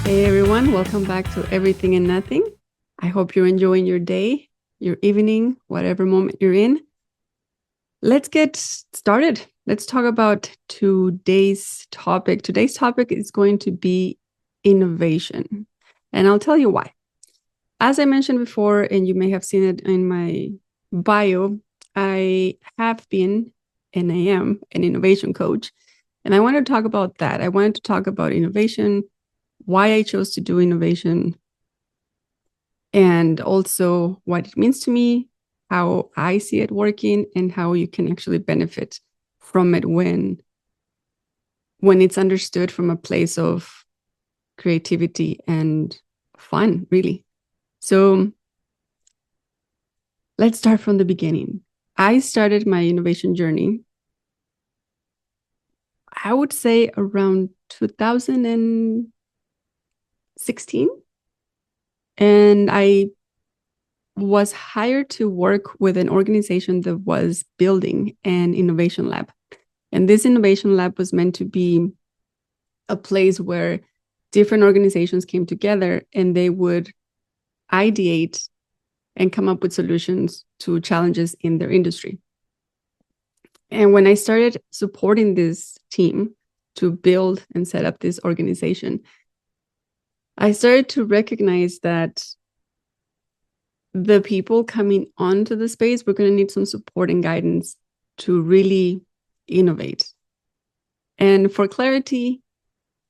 Hey everyone, welcome back to Everything and Nothing. I hope you're enjoying your day, your evening, whatever moment you're in. Let's get started. Let's talk about today's topic. Today's topic is going to be innovation, and I'll tell you why. As I mentioned before, and you may have seen it in my bio, I have been and I am an innovation coach. And I want to talk about that. I wanted to talk about innovation, why I chose to do innovation, and also what it means to me, how I see it working, and how you can actually benefit from it when it's understood from a place of creativity and fun, really. So let's start from the beginning. I started my innovation journey, I would say around 2016. And I was hired to work with an organization that was building an innovation lab. And this innovation lab was meant to be a place where different organizations came together and they would ideate and come up with solutions to challenges in their industry. And when I started supporting this team to build and set up this organization, I started to recognize that the people coming onto the space were going to need some support and guidance to really innovate. And for clarity,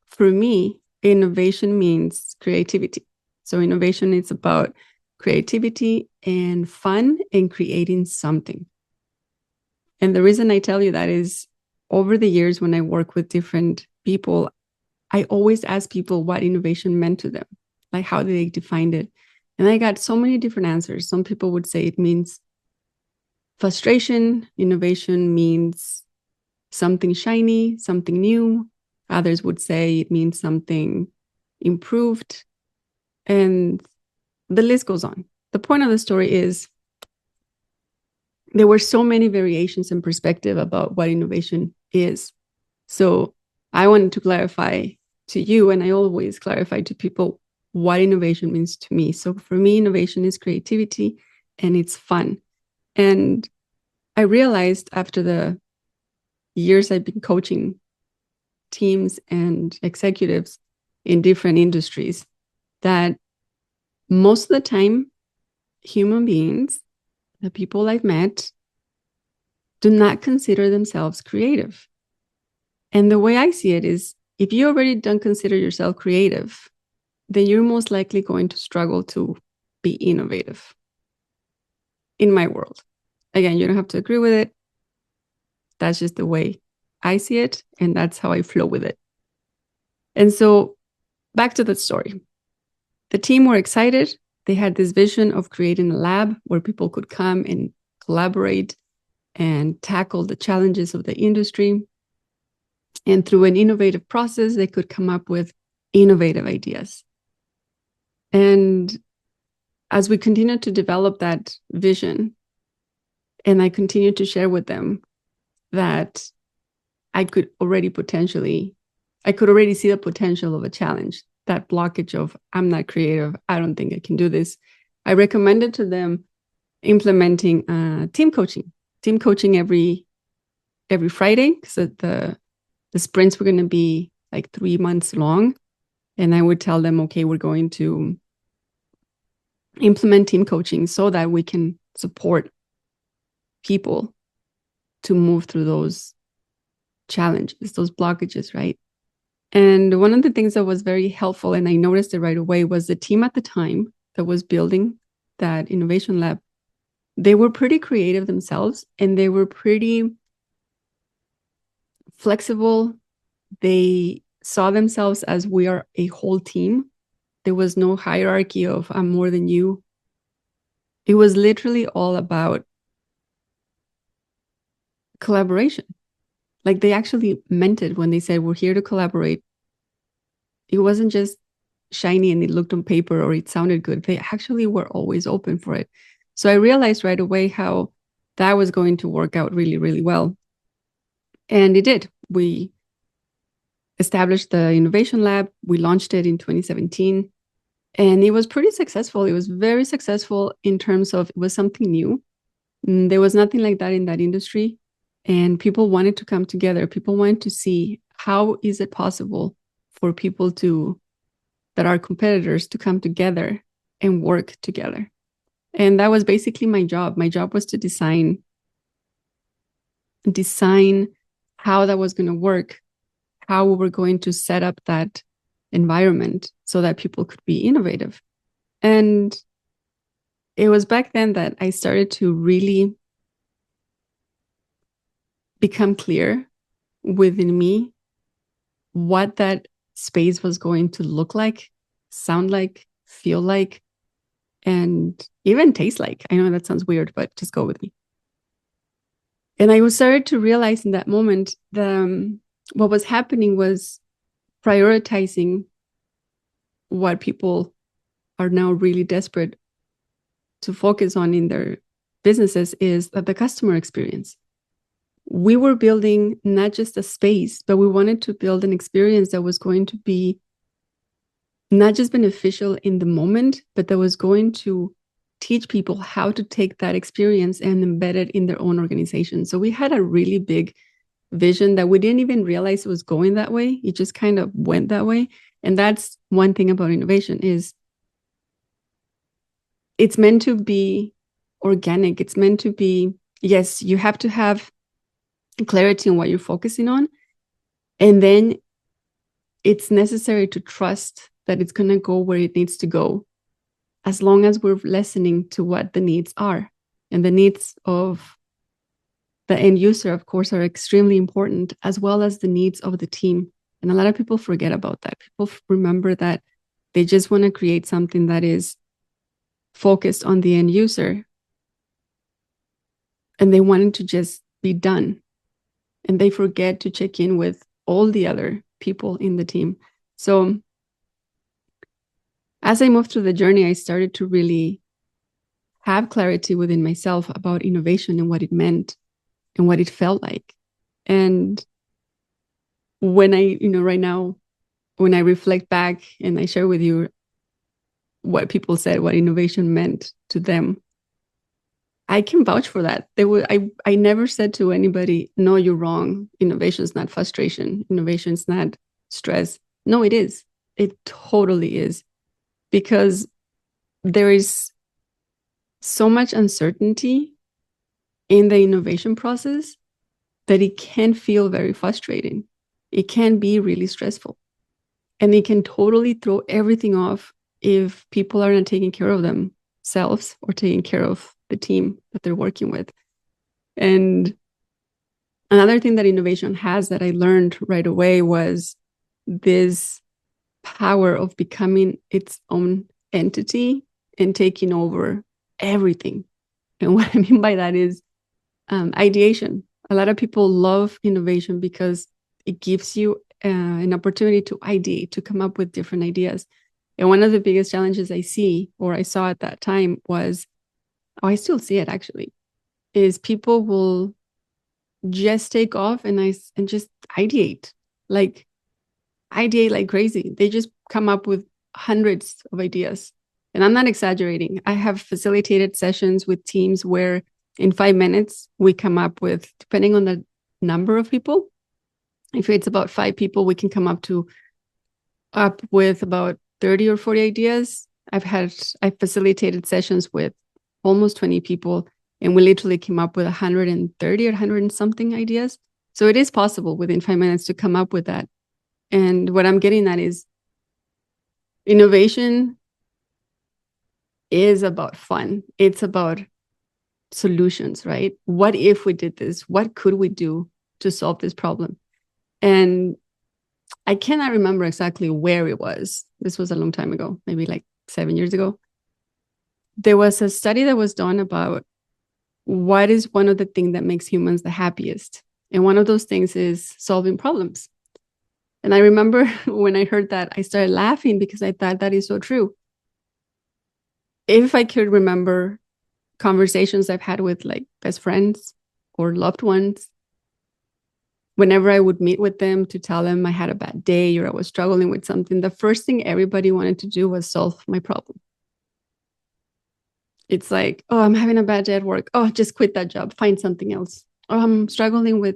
for me, innovation means creativity. So innovation is about creativity and fun and creating something. And the reason I tell you that is over the years when I work with different people, I always ask people what innovation meant to them, like how they defined it. And I got so many different answers. Some people would say it means frustration. Innovation means something shiny, something new. Others would say it means something improved. And the list goes on. The point of the story is there were so many variations in perspective about what innovation is. So I wanted to clarify to you, and I always clarify to people what innovation means to me. So for me, innovation is creativity and it's fun. And I realized after the years I've been coaching teams and executives in different industries that most of the time, human beings, the people I've met, do not consider themselves creative. And the way I see it is if you already don't consider yourself creative, then you're most likely going to struggle to be innovative in my world. Again, you don't have to agree with it. That's just the way I see it, and that's how I flow with it. And so back to the story. The team were excited. They had this vision of creating a lab where people could come and collaborate and tackle the challenges of the industry. And through an innovative process, they could come up with innovative ideas. And as we continued to develop that vision, and I continued to share with them that I could already see the potential of a challenge, that blockage of I'm not creative, I don't think I can do this. I recommended to them implementing team coaching every Friday, so the sprints were going to be like 3 months long. And I would tell them, okay, we're going to implement team coaching so that we can support people to move through those challenges, those blockages, right? And one of the things that was very helpful, and I noticed it right away, was the team at the time that was building that innovation lab. They were pretty creative themselves, and they were pretty flexible. They saw themselves as we are a whole team. There was no hierarchy of I'm more than you. It was literally all about collaboration. Like they actually meant it when they said, we're here to collaborate. It wasn't just shiny and it looked on paper or it sounded good. They actually were always open for it. So I realized right away how that was going to work out really, really well. And it did. We established the innovation lab. We launched it in 2017, and it was pretty successful. It was very successful in terms of it was something new. There was nothing like that in that industry, and people wanted to come together. People wanted to see how is it possible for people that are competitors to come together and work together. And that was basically my job. My job was to design how that was going to work, how we were going to set up that environment so that people could be innovative. And it was back then that I started to really become clear within me what that space was going to look like, sound like, feel like, and even taste like. I know that sounds weird, but just go with me. And I started to realize in that moment what was happening was prioritizing what people are now really desperate to focus on in their businesses is the customer experience. We were building not just a space, but we wanted to build an experience that was going to be not just beneficial in the moment, but that was going to teach people how to take that experience and embed it in their own organization. So we had a really big vision that we didn't even realize it was going that way. It just kind of went that way. And that's one thing about innovation is it's meant to be organic. It's meant to be, yes, you have to have clarity on what you're focusing on. And then it's necessary to trust that it's going to go where it needs to go, as long as we're listening to what the needs are. And the needs of the end user, of course, are extremely important, as well as the needs of the team. And a lot of people forget about that. People remember that they just want to create something that is focused on the end user, and they want it to just be done. And they forget to check in with all the other people in the team. So as I moved through the journey, I started to really have clarity within myself about innovation and what it meant and what it felt like. And when right now, when I reflect back and I share with you what people said, what innovation meant to them, I can vouch for that. I never said to anybody, no, you're wrong. Innovation is not frustration. Innovation is not stress. No, it is. It totally is. Because there is so much uncertainty in the innovation process that it can feel very frustrating. It can be really stressful. And it can totally throw everything off if people are not taking care of themselves or taking care of the team that they're working with. And another thing that innovation has that I learned right away was this power of becoming its own entity and taking over everything. And what I mean by that is ideation. A lot of people love innovation because it gives you an opportunity to ideate, to come up with different ideas. And one of the biggest challenges I saw at that time was, I still see it actually, is people will just take off and just ideate like crazy. They just come up with hundreds of ideas. And I'm not exaggerating. I have facilitated sessions with teams where in 5 minutes, we come up with, depending on the number of people, if it's about 5 people, we can come up with about 30 or 40 ideas. I've facilitated sessions with almost 20 people, and we literally came up with 130 or 100 and something ideas. So it is possible within 5 minutes to come up with that. And what I'm getting at is innovation is about fun. It's about solutions, right? What if we did this? What could we do to solve this problem? And I cannot remember exactly where it was. This was a long time ago, maybe like 7 years ago. There was a study that was done about what is one of the things that makes humans the happiest. And one of those things is solving problems. And I remember when I heard that, I started laughing because I thought that is so true. If I could remember conversations I've had with like best friends or loved ones, whenever I would meet with them to tell them I had a bad day or I was struggling with something, the first thing everybody wanted to do was solve my problem. It's like, oh, I'm having a bad day at work. Oh, just quit that job, find something else. Oh, I'm struggling with,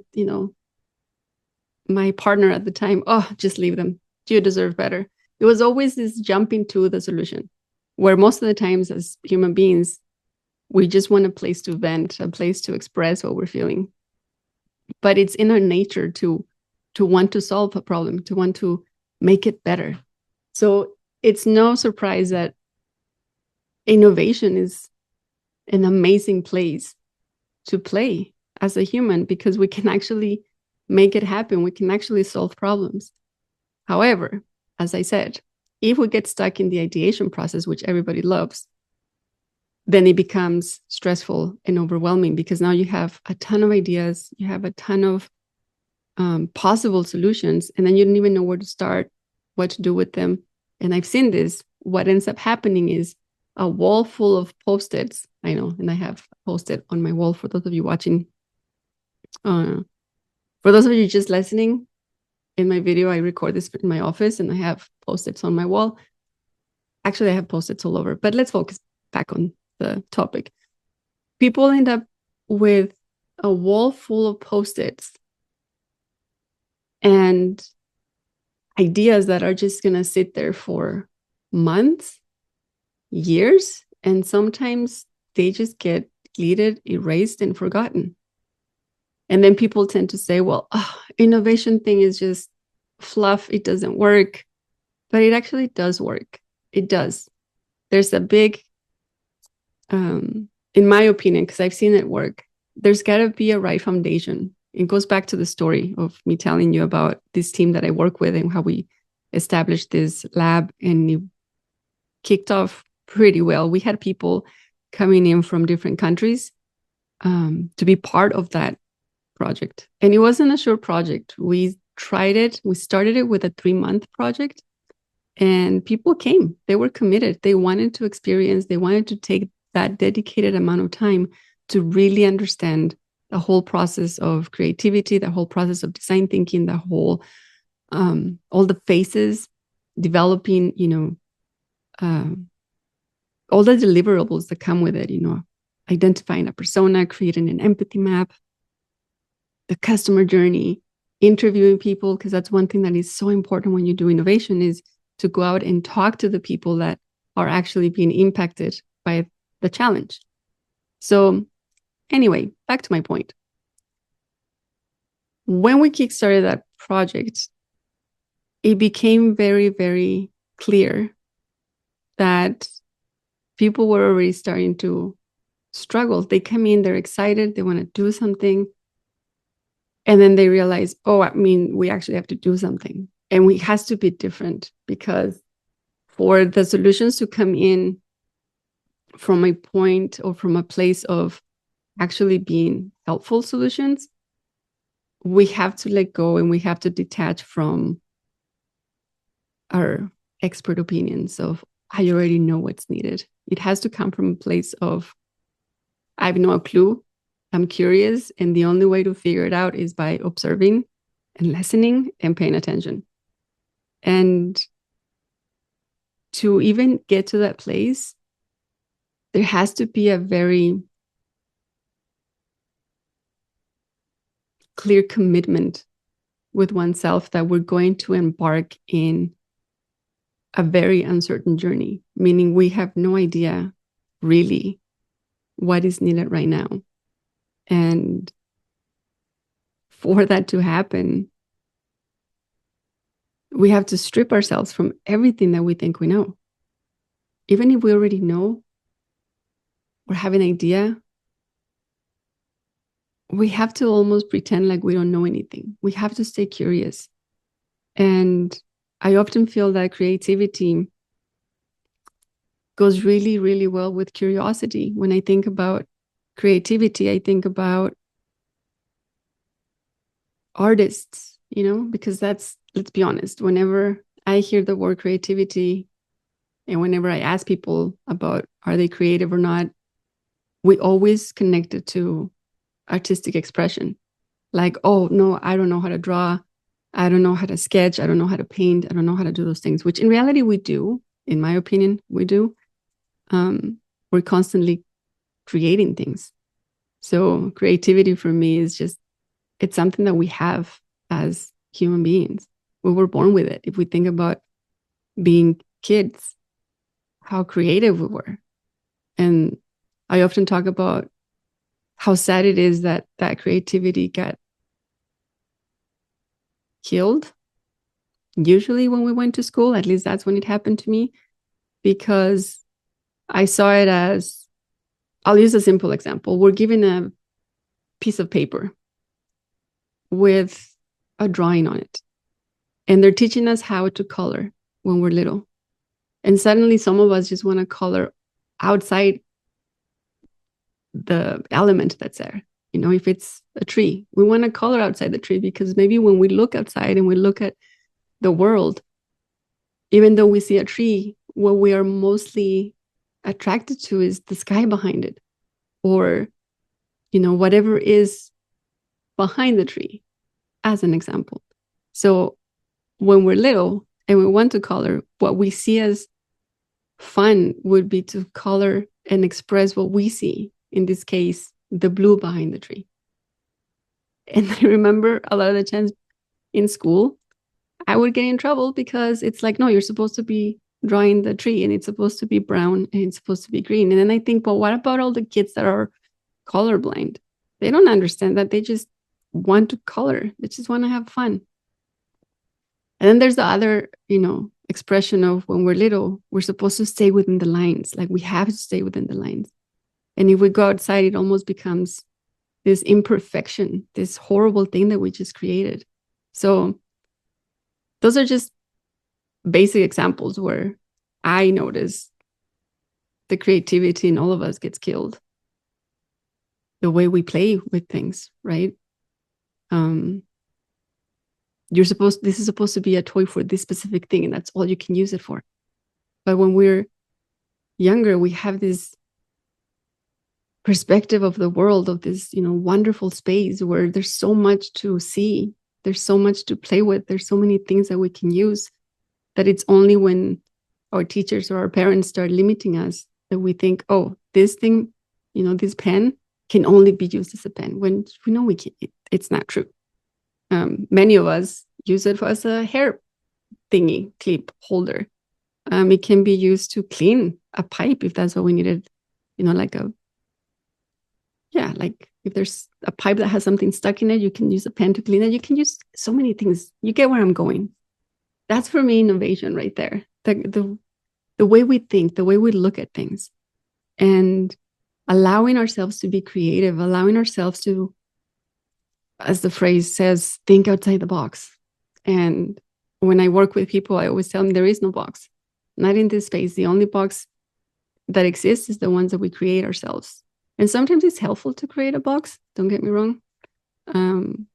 my partner at the time. Oh, just leave them. You deserve better. It was always this jumping to the solution, where most of the times as human beings, we just want a place to vent, a place to express what we're feeling. But it's in our nature to want to solve a problem, to want to make it better. So it's no surprise that innovation is an amazing place to play as a human, because we can actually make it happen. We can actually solve problems. However, as I said, if we get stuck in the ideation process, which everybody loves, then it becomes stressful and overwhelming, because now you have a ton of ideas, you have a ton of possible solutions, and then you don't even know where to start, what to do with them. And I've seen this. What ends up happening is a wall full of Post-its. I know, and I have Post-it on my wall for those of you watching. For those of you just listening, in my video, I record this in my office and I have Post-its on my wall. Actually, I have Post-its all over, but let's focus back on the topic. People end up with a wall full of Post-its and ideas that are just going to sit there for months, years, and sometimes they just get deleted, erased, and forgotten. And then people tend to say, well, innovation thing is just fluff. It doesn't work. But it actually does work. It does. There's a big, in my opinion, because I've seen it work, there's got to be a right foundation. It goes back to the story of me telling you about this team that I work with and how we established this lab, and it kicked off pretty well. We had people coming in from different countries to be part of that project. And it wasn't a short project. We tried it. We started it with a 3-month project, and people came. They were committed. They wanted to experience, they wanted to take that dedicated amount of time to really understand the whole process of creativity, the whole process of design thinking, the whole, all the phases, developing, all the deliverables that come with it, identifying a persona, creating an empathy map, the customer journey, interviewing people, because that's one thing that is so important when you do innovation, is to go out and talk to the people that are actually being impacted by the challenge. So anyway, back to my point. When we kickstarted that project, it became very, very clear that people were already starting to struggle. They come in, they're excited, they want to do something. And then they realize, we actually have to do something. And it has to be different, because for the solutions to come in from a point or from a place of actually being helpful solutions, we have to let go and we have to detach from our expert opinions of, I already know what's needed. It has to come from a place of, I have no clue. I'm curious, and the only way to figure it out is by observing and listening and paying attention. And to even get to that place, there has to be a very clear commitment with oneself that we're going to embark in a very uncertain journey, meaning we have no idea really what is needed right now. And for that to happen, we have to strip ourselves from everything that we think we know. Even if we already know or have an idea, we have to almost pretend like we don't know anything. We have to stay curious. And I often feel that creativity goes really, really well with curiosity. When I think about creativity, I think about artists, because let's be honest, whenever I hear the word creativity and whenever I ask people about are they creative or not, we always connect it to artistic expression. Like, oh, no, I don't know how to draw. I don't know how to sketch. I don't know how to paint. I don't know how to do those things, which in reality we do. In my opinion, we do. We're constantly creating things. So creativity for me is just, it's something that we have as human beings. We were born with it. If we think about being kids, how creative we were. And I often talk about how sad it is that that creativity got killed. Usually when we went to school, at least that's when it happened to me, because I saw it as, I'll use a simple example. We're given a piece of paper with a drawing on it, and they're teaching us how to color when we're little. And suddenly some of us just want to color outside the element that's there. You know, if it's a tree, we want to color outside the tree because maybe when we look outside and we look at the world, even though we see a tree, what we are mostly attracted to is the sky behind it, or, you know, whatever is behind the tree, as an example. So when we're little and we want to color, what we see as fun would be to color and express what we see. In this case, the blue behind the tree. And I remember a lot of the times in school, I would get in trouble because it's like, no, you're supposed to be drawing the tree and it's supposed to be brown and it's supposed to be green. And then I think, well, what about all the kids that are colorblind? They don't understand that. They just want to color. They just want to have fun. And then there's the other, you know, expression of when we're little, we're supposed to stay within the lines. Like we have to stay within the lines. And if we go outside, it almost becomes this imperfection, this horrible thing that we just created. So those are just basic examples where I notice the creativity in all of us gets killed. The way we play with things, right? This is supposed to be a toy for this specific thing, and that's all you can use it for. But when we're younger, we have this perspective of the world, of this, you know, wonderful space where there's so much to see, there's so much to play with, there's so many things that we can use, that it's only when our teachers or our parents start limiting us that we think, oh, this thing, you know, this pen can only be used as a pen, when we know it's not true. Many of us use it as a hair thingy clip holder. It can be used to clean a pipe if that's what we needed, you know, like if there's a pipe that has something stuck in it, you can use a pen to clean it. You can use so many things. You get where I'm going. That's for me innovation right there. The way we think, the way we look at things, and allowing ourselves to be creative, allowing ourselves to, as the phrase says, think outside the box. And when I work with people, I always tell them there is no box, not in this space. The only box that exists is the ones that we create ourselves. And sometimes it's helpful to create a box. Don't get me wrong. An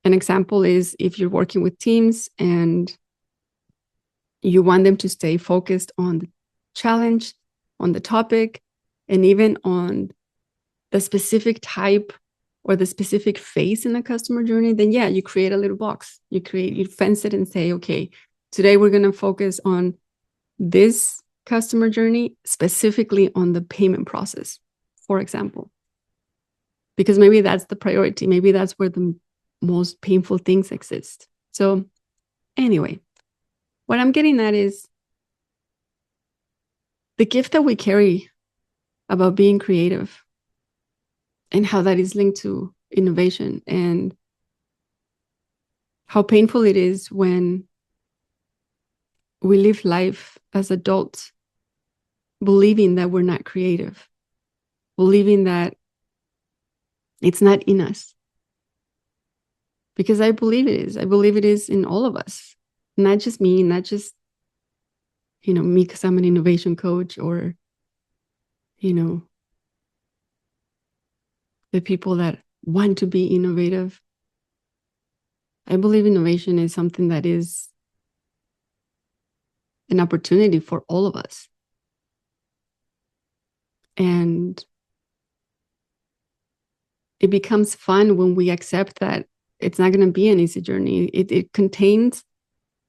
example is if you're working with teams and you want them to stay focused on the challenge, on the topic, and even on the specific type or the specific phase in the customer journey, then yeah, you create a little box. You fence it and say, okay, today we're going to focus on this customer journey, specifically on the payment process, for example. Because maybe that's the priority. Maybe that's where the most painful things exist. So anyway, what I'm getting at is the gift that we carry about being creative and how that is linked to innovation, and how painful it is when we live life as adults believing that we're not creative, believing that it's not in us. Because I believe it is. I believe it is in all of us. Not just me, not just, you know, me because I'm an innovation coach, or, you know, the people that want to be innovative. I believe innovation is something that is an opportunity for all of us. And it becomes fun when we accept that it's not going to be an easy journey. It contains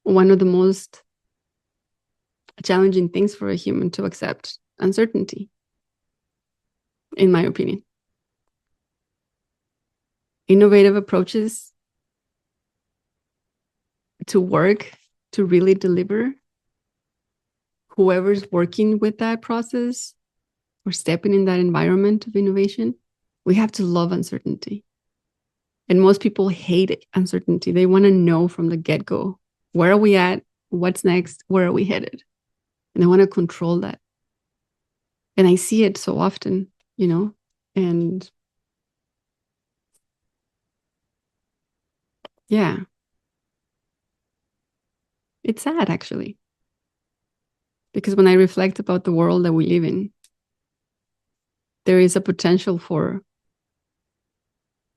one of the most challenging things for a human to accept: uncertainty, in my opinion. Innovative approaches to work, to really deliver, whoever's working with that process or stepping in that environment of innovation, we have to love uncertainty. And most people hate uncertainty. They want to know from the get-go, where are we at? What's next? Where are we headed? And they want to control that. And I see it so often, and yeah, it's sad actually. Because when I reflect about the world that we live in, there is a potential for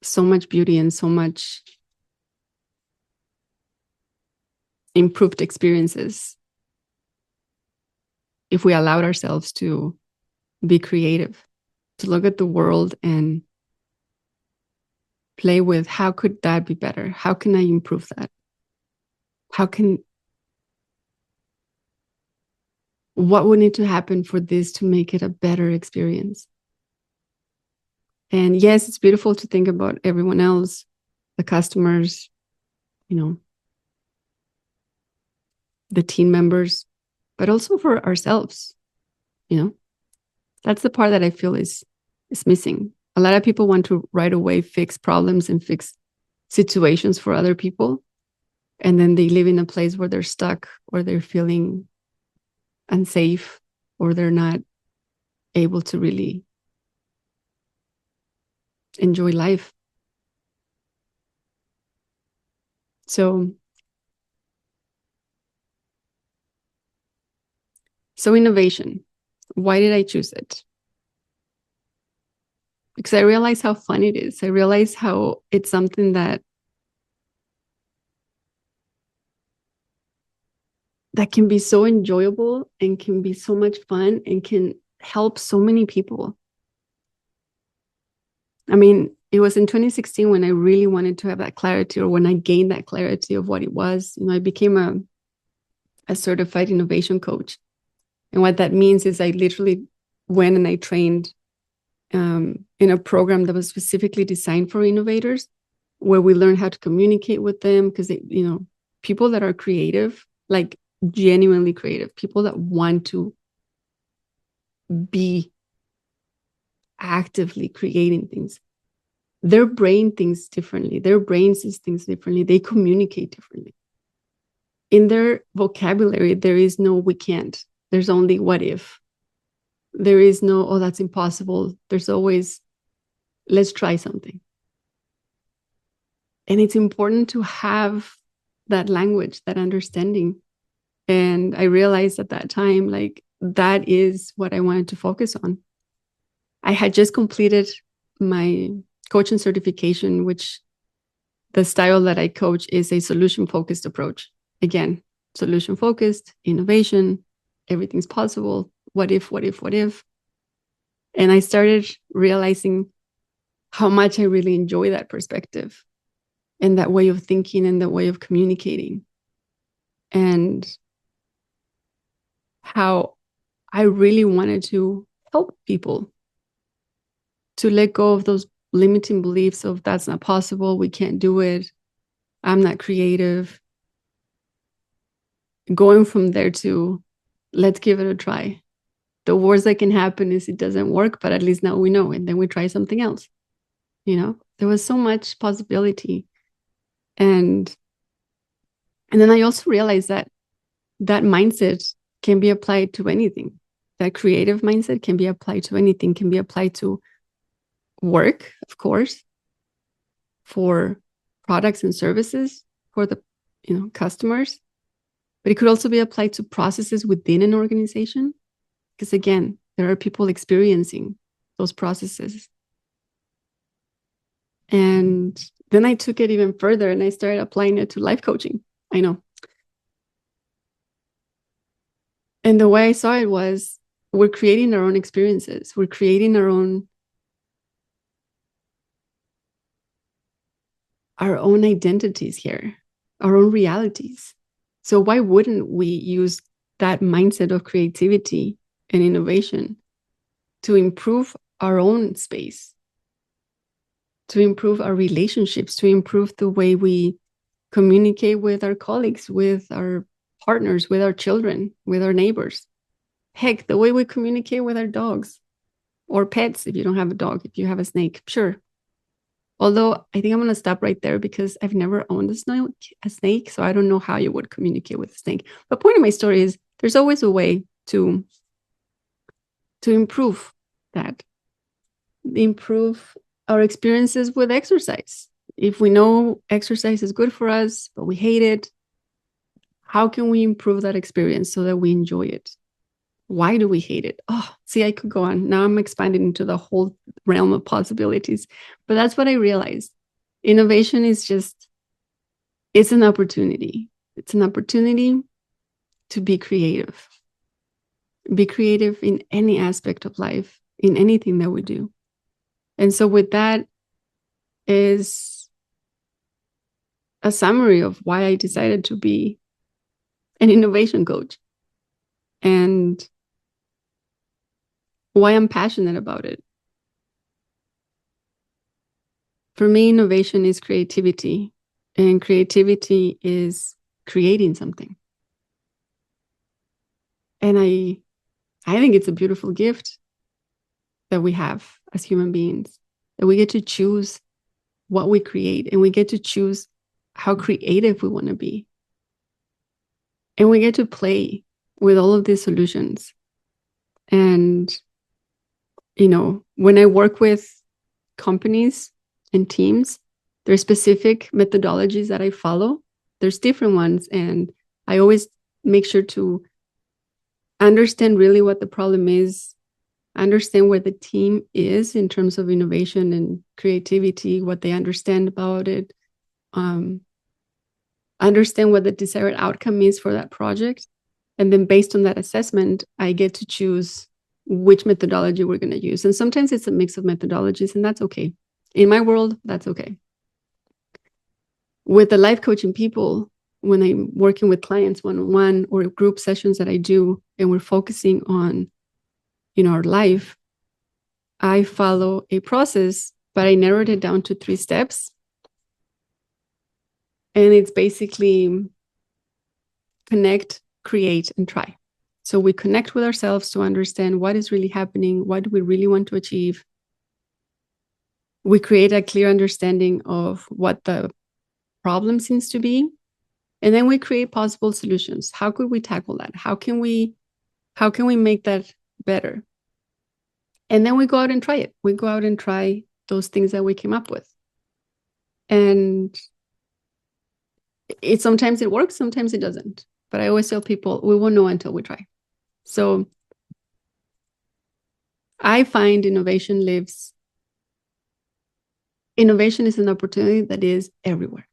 so much beauty and so much improved experiences if we allowed ourselves to be creative, to look at the world and play with how could that be better? How can I improve that? What would need to happen for this to make it a better experience? And yes, it's beautiful to think about everyone else, the customers, the team members, but also for ourselves. That's the part that I feel is missing. A lot of people want to right away fix problems and fix situations for other people. And then they live in a place where they're stuck or they're feeling unsafe or they're not able to really enjoy life. So innovation, why did I choose it? Because I realize how fun it is. I realize how it's something that can be so enjoyable and can be so much fun and can help so many people. I mean, it was in 2016 when I really wanted to have that clarity, or when I gained that clarity of what it was. I became a certified innovation coach. And what that means is I literally went and I trained in a program that was specifically designed for innovators, where we learn how to communicate with them, because people that are creative, like genuinely creative, people that want to be actively creating things, their brain thinks differently, their brain sees things differently, they communicate differently. In their vocabulary, there is no we can't, there's only what if. There is no, oh, that's impossible. There's always, let's try something. And it's important to have that language, that understanding. And I realized at that time, like, that is what I wanted to focus on. I had just completed my coaching certification, which the style that I coach is a solution-focused approach. Again, solution-focused, innovation, everything's possible. What if, what if, what if? And I started realizing how much I really enjoy that perspective and that way of thinking and that way of communicating. And how I really wanted to help people to let go of those limiting beliefs of that's not possible, we can't do it, I'm not creative. Going from there to let's give it a try. The worst that can happen is it doesn't work, but at least now we know, and then we try something else. There was so much possibility. And then I also realized that mindset can be applied to anything. That creative mindset can be applied to anything, can be applied to work, of course, for products and services, for the customers, but it could also be applied to processes within an organization, because again, there are people experiencing those processes. And then I took it even further and I started applying it to life coaching. I know. And the way I saw it was, we're creating our own experiences. We're creating our our own identities here, our own realities. So why wouldn't we use that mindset of creativity and innovation to improve our own space, to improve our relationships, to improve the way we communicate with our colleagues, with our partners, with our children, with our neighbors? Heck, the way we communicate with our dogs or pets. If you don't have a dog, if you have a snake, sure. Although I think I'm going to stop right there because I've never owned a snake, so I don't know how you would communicate with a snake. But point of my story is there's always a way to improve that, improve our experiences with exercise. If we know exercise is good for us, but we hate it, how can we improve that experience so that we enjoy it? Why do we hate it? Oh, see, I could go on. Now I'm expanding into the whole realm of possibilities. But that's what I realized. Innovation is just, it's an opportunity. It's an opportunity to be creative. Be creative in any aspect of life, in anything that we do. And so with that is a summary of why I decided to be an innovation coach and why I'm passionate about it. For me, innovation is creativity, and creativity is creating something. And I think it's a beautiful gift that we have as human beings, that we get to choose what we create, and we get to choose how creative we want to be. And we get to play with all of these solutions. And, you know, when I work with companies and teams, there's specific methodologies that I follow. There's different ones. And I always make sure to understand really what the problem is, understand where the team is in terms of innovation and creativity, what they understand about it, understand what the desired outcome is for that project. And then based on that assessment, I get to choose which methodology we're going to use. And sometimes it's a mix of methodologies, and that's okay. In my world, that's okay. With the life coaching people, when I'm working with clients one-on-one or group sessions that I do, and we're focusing on, you know, our life, I follow a process, but I narrowed it down to 3 steps. And it's basically connect, create, and try. So we connect with ourselves to understand what is really happening, what do we really want to achieve. We create a clear understanding of what the problem seems to be. And then we create possible solutions. How could we tackle that? How can we make that better? And then we go out and try it. We go out and try those things that we came up with. And sometimes it works, sometimes it doesn't. But I always tell people, we won't know until we try. So I find innovation is an opportunity that is everywhere.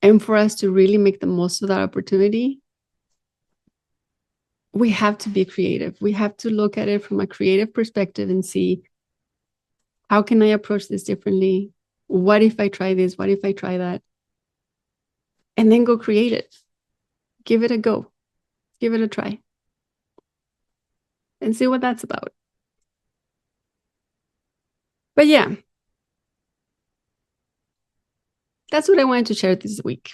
And for us to really make the most of that opportunity, we have to be creative. We have to look at it from a creative perspective and see, how can I approach this differently? What if I try this? What if I try that? And then go create it. Give it a go. Give it a try. And see what that's about. But yeah, that's what I wanted to share this week.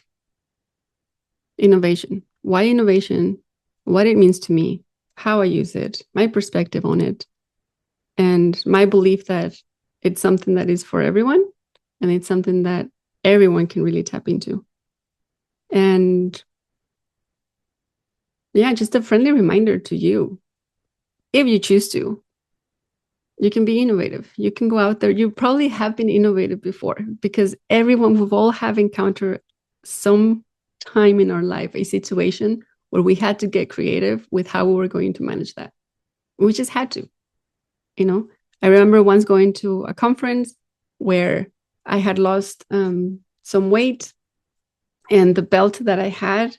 Innovation. Why innovation? What it means to me, how I use it, my perspective on it, and my belief that it's something that is for everyone, and it's something that everyone can really tap into. And yeah, just a friendly reminder to you, if you choose to, you can be innovative. You can go out there. You probably have been innovative before, because we've all have encountered some time in our life, a situation where we had to get creative with how we were going to manage that. We just had to, you know. I remember once going to a conference where I had lost some weight, and the belt that I had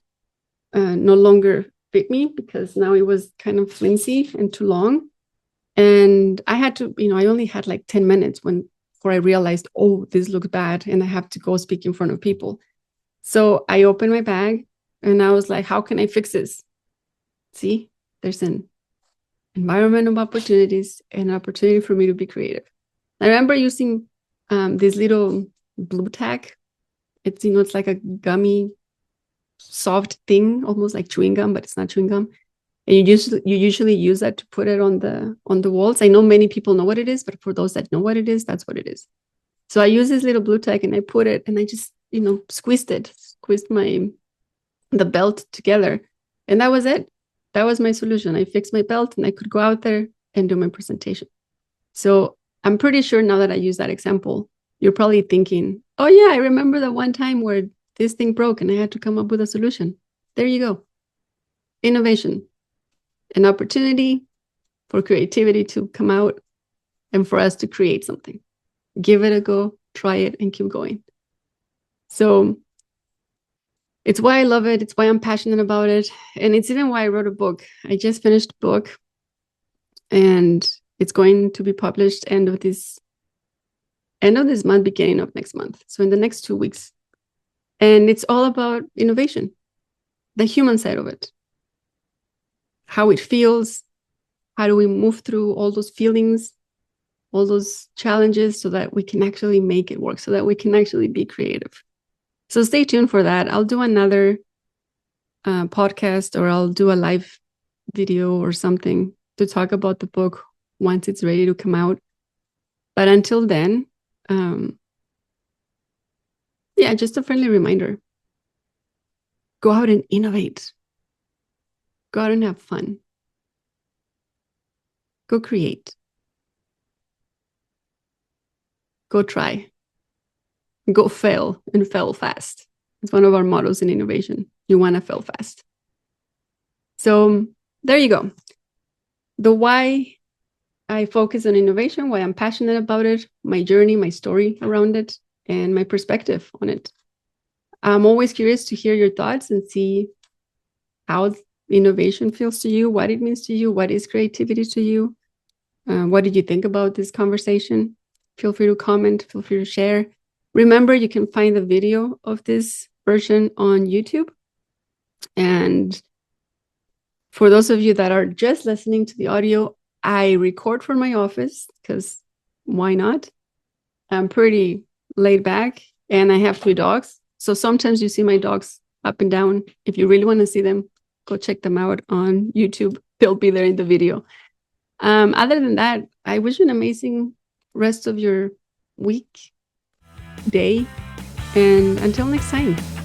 no longer fit me because now it was kind of flimsy and too long. And I had to, you know, I only had like 10 minutes before I realized, oh, this looks bad and I have to go speak in front of people. So I opened my bag and I was like, how can I fix this? See, there's an environment of opportunities and an opportunity for me to be creative. I remember using this little blue tack. It's, it's like a gummy, soft thing, almost like chewing gum, but it's not chewing gum. And you usually use that to put it on the walls. I know many people know what it is, but for those that know what it is, that's what it is. So I use this little blue tack and I put it and I just, squeezed the belt together. And that was it. That was my solution. I fixed my belt and I could go out there and do my presentation. So I'm pretty sure now that I use that example, you're probably thinking, oh yeah, I remember the one time where this thing broke and I had to come up with a solution. There you go. Innovation, an opportunity for creativity to come out and for us to create something. Give it a go, try it, and keep going. So it's why I love it. It's why I'm passionate about it. And it's even why I wrote a book. I just finished a book and it's going to be published end of this month, beginning of next month. So in the next 2 weeks. And it's all about innovation, the human side of it, how it feels, how do we move through all those feelings, all those challenges so that we can actually make it work, so that we can actually be creative. So stay tuned for that. I'll do another podcast, or I'll do a live video or something to talk about the book once it's ready to come out. But until then, just a friendly reminder. Go out and innovate. Go out and have fun. Go create. Go try. Go fail and fail fast. It's one of our mottos in innovation. You want to fail fast. So there you go. The why I focus on innovation, why I'm passionate about it, my journey, my story around it, and my perspective on it. I'm always curious to hear your thoughts and see how innovation feels to you, what it means to you, what is creativity to you. What did you think about this conversation? Feel free to comment, feel free to share. Remember, you can find the video of this version on YouTube. And for those of you that are just listening to the audio, I record from my office because why not? I'm pretty laid back and I have 3 dogs. So sometimes you see my dogs up and down. If you really want to see them, go check them out on YouTube. They'll be there in the video. Other than that, I wish you an amazing rest of your week, day, and until next time.